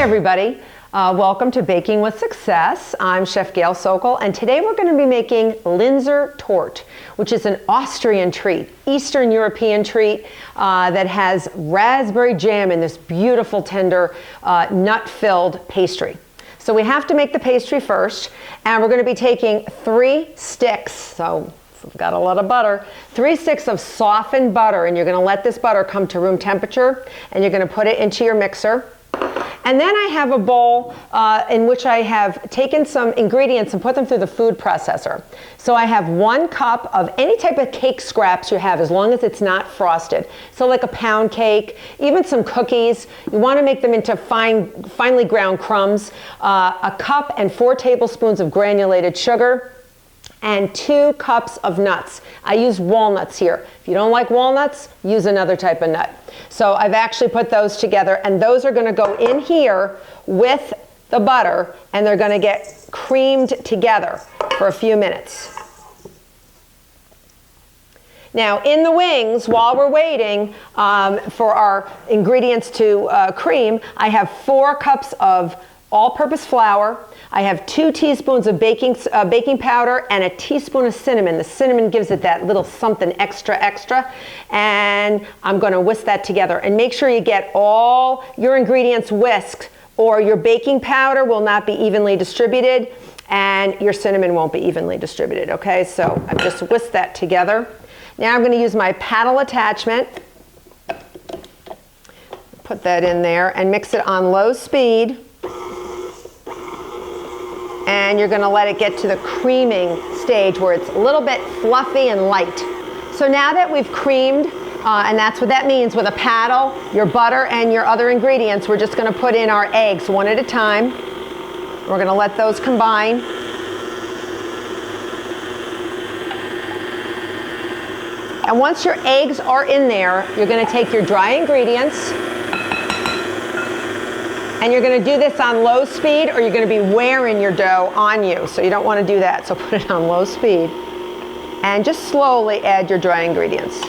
everybody. Welcome to Baking with Success. I'm Chef Gail Sokol, and today we're going to be making Linzer Torte, which is an Austrian treat, Eastern European treat that has raspberry jam in this beautiful, tender, nut-filled pastry. So we have to make the pastry first, and we're going to be taking 3 sticks, so we've got a lot of butter, 3 sticks of softened butter, and you're going to let this butter come to room temperature, and you're going to put it into your mixer. And then I have a bowl in which I have taken some ingredients and put them through the food processor. So I have 1 cup of any type of cake scraps you have, as long as it's not frosted. So like a pound cake, even some cookies. You want to make them into finely ground crumbs. A cup and 4 tablespoons of granulated sugar, and 2 cups of nuts. I use walnuts here. If you don't like walnuts, use another type of nut. So I've actually put those together, and those are going to go in here with the butter, and they're going to get creamed together for a few minutes. Now, in the wings, while we're waiting for our ingredients to cream, I have 4 cups of all-purpose flour. I have 2 teaspoons of baking powder and a teaspoon of cinnamon. The cinnamon gives it that little something extra. And I'm going to whisk that together. And make sure you get all your ingredients whisked, or your baking powder will not be evenly distributed and your cinnamon won't be evenly distributed. Okay, so I've just whisked that together. Now I'm going to use my paddle attachment. Put that in there and mix it on low speed. And you're going to let it get to the creaming stage where it's a little bit fluffy and light. So now that we've creamed, and that's what that means with a paddle, your butter and your other ingredients, we're just going to put in our eggs one at a time. We're going to let those combine. And once your eggs are in there, you're going to take your dry ingredients, and you're going to do this on low speed, or you're going to be wearing your dough on you. So you don't want to do that. So put it on low speed. And just slowly add your dry ingredients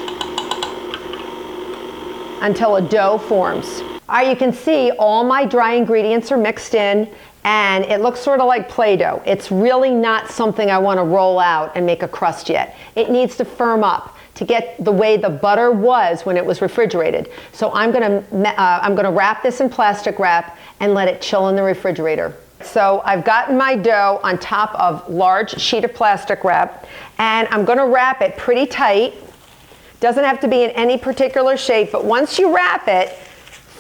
until a dough forms. All right, you can see all my dry ingredients are mixed in, and it looks sort of like Play-Doh. It's really not something I want to roll out and make a crust yet. It needs to firm up to get the way the butter was when it was refrigerated. So I'm gonna wrap this in plastic wrap and let it chill in the refrigerator. So I've gotten my dough on top of large sheet of plastic wrap, and I'm gonna wrap it pretty tight. Doesn't have to be in any particular shape, but once you wrap it,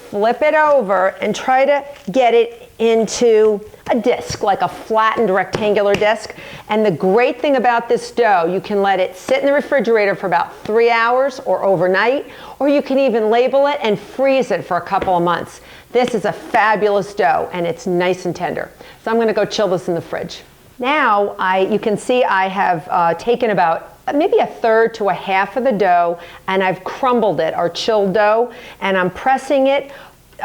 flip it over and try to get it into a disc, like a flattened rectangular disc. And the great thing about this dough, you can let it sit in the refrigerator for about 3 hours or overnight, or you can even label it and freeze it for a couple of months. This is a fabulous dough, and it's nice and tender. So I'm going to go chill this in the fridge. Now, you can see I have taken about maybe 1/3 to 1/2 of the dough, and I've crumbled it, our chilled dough, and I'm pressing it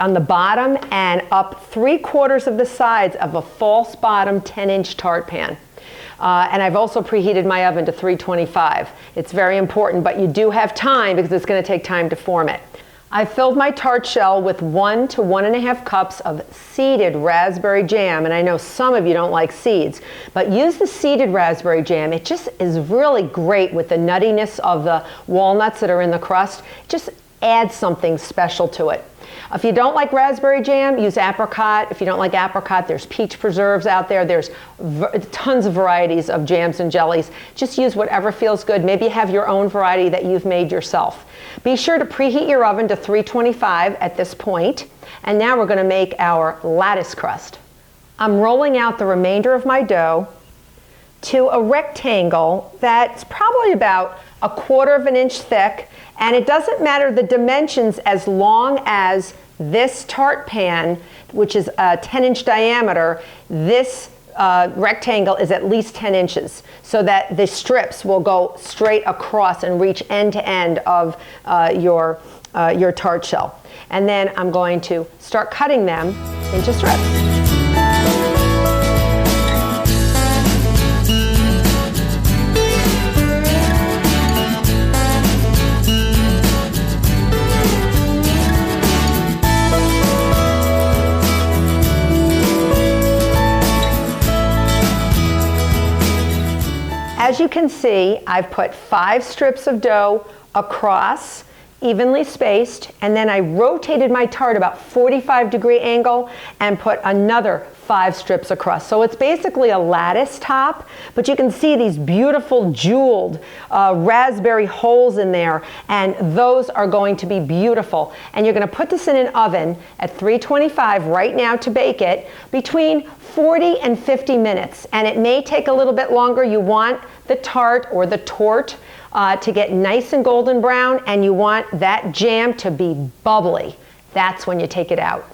on the bottom and up 3/4 of the sides of a false bottom 10-inch tart pan. And I've also preheated my oven to 325. It's very important, but you do have time because it's going to take time to form it. I filled my tart shell with 1 to 1.5 cups of seeded raspberry jam, and I know some of you don't like seeds, but use the seeded raspberry jam. It just is really great with the nuttiness of the walnuts that are in the crust. It just adds something special to it. If you don't like raspberry jam, use apricot. If you don't like apricot, there's peach preserves out there. There's tons of varieties of jams and jellies. Just use whatever feels good. Maybe have your own variety that you've made yourself. Be sure to preheat your oven to 325 at this point. And now we're going to make our lattice crust. I'm rolling out the remainder of my dough to a rectangle that's probably about 1/4 inch thick. And it doesn't matter the dimensions as long as this tart pan, which is a 10-inch diameter, this rectangle is at least 10 inches, so that the strips will go straight across and reach end to end of your tart shell. And then I'm going to start cutting them into strips. As you can see, I've put 5 strips of dough across, evenly spaced, and then I rotated my tart about 45-degree angle and put another 5 strips across. So it's basically a lattice top, but you can see these beautiful jeweled raspberry holes in there, and those are going to be beautiful. And you're going to put this in an oven at 325 right now to bake it between 40 and 50 minutes. And it may take a little bit longer. You want the tart or the torte to get nice and golden brown, and you want that jam to be bubbly. That's when you take it out.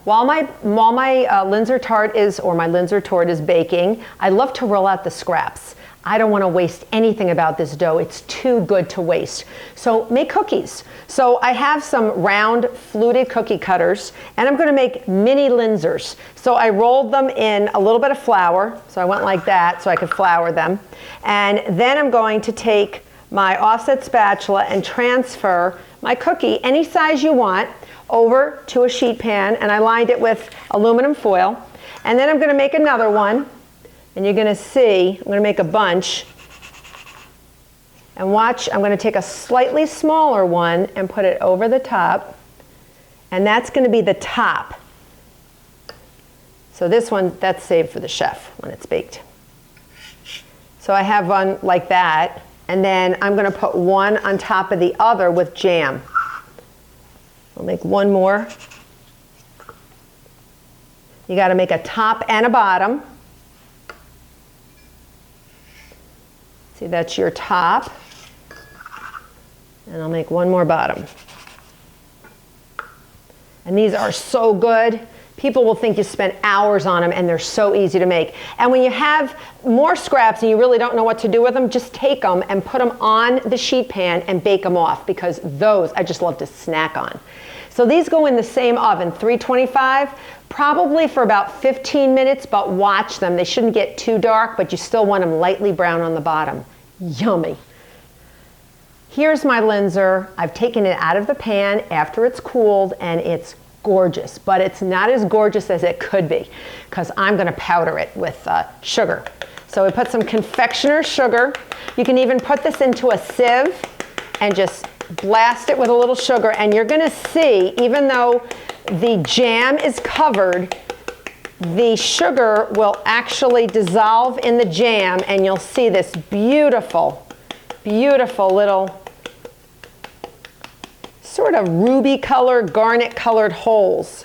While my Linzer tart is, or my Linzer torte is baking, I love to roll out the scraps. I don't want to waste anything about this dough. It's too good to waste. So make cookies. So I have some round fluted cookie cutters, and I'm going to make mini Linzers. So I rolled them in a little bit of flour. So I went like that so I could flour them. And then I'm going to take my offset spatula and transfer my cookie, any size you want, over to a sheet pan, and I lined it with aluminum foil. And then I'm going to make another one, and you're going to see, I'm going to make a bunch. And watch, I'm going to take a slightly smaller one and put it over the top, and that's going to be the top. So this one, that's saved for the chef when it's baked. So I have one like that, and then I'm going to put one on top of the other with jam. I'll make one more. You got to make a top and a bottom. See, that's your top. And I'll make one more bottom. And these are so good. People will think you spent hours on them, and they're so easy to make. And when you have more scraps and you really don't know what to do with them, just take them and put them on the sheet pan and bake them off, because those I just love to snack on. So these go in the same oven, 325, probably for about 15 minutes, but watch them. They shouldn't get too dark, but you still want them lightly brown on the bottom. Yummy. Here's my Linzer. I've taken it out of the pan after it's cooled, and it's gorgeous, but it's not as gorgeous as it could be, because I'm going to powder it with sugar. So we put some confectioner's sugar. You can even put this into a sieve and just blast it with a little sugar, and you're going to see, even though the jam is covered, the sugar will actually dissolve in the jam, and you'll see this beautiful, beautiful little sort of ruby colored, garnet colored holes.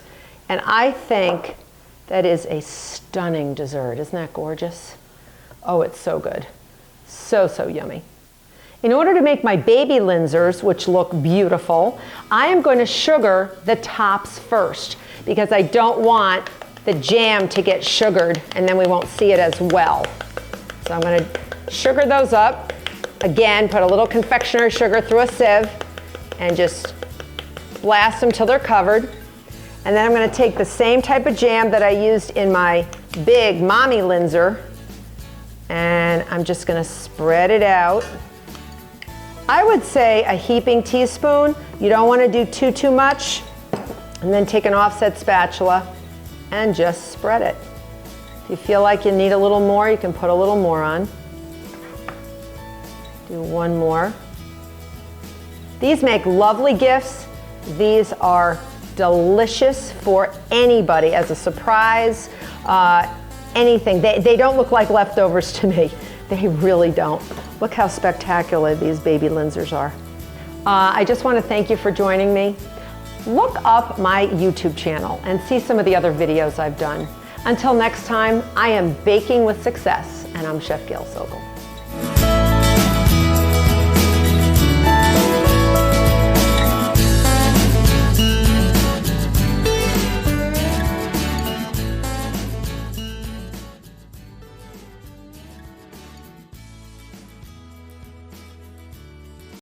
And I think that is a stunning dessert. Isn't that gorgeous? Oh, it's so good. So, so yummy. In order to make my baby Linzers, which look beautiful, I am going to sugar the tops first, because I don't want the jam to get sugared, and then we won't see it as well. So I'm going to sugar those up. Again, put a little confectioner's sugar through a sieve and just blast them till they're covered. And then I'm going to take the same type of jam that I used in my big Mommy Linzer, and I'm just going to spread it out. I would say a heaping teaspoon. You don't want to do too much. And then take an offset spatula and just spread it. If you feel like you need a little more, you can put a little more on. Do one more. These make lovely gifts. These are delicious for anybody as a surprise, anything. They don't look like leftovers to me. They really don't. Look how spectacular these baby Linzers are. I just want to thank you for joining me. Look up my YouTube channel and see some of the other videos I've done. Until next time, I am baking with success, and I'm Chef Gail Sokol.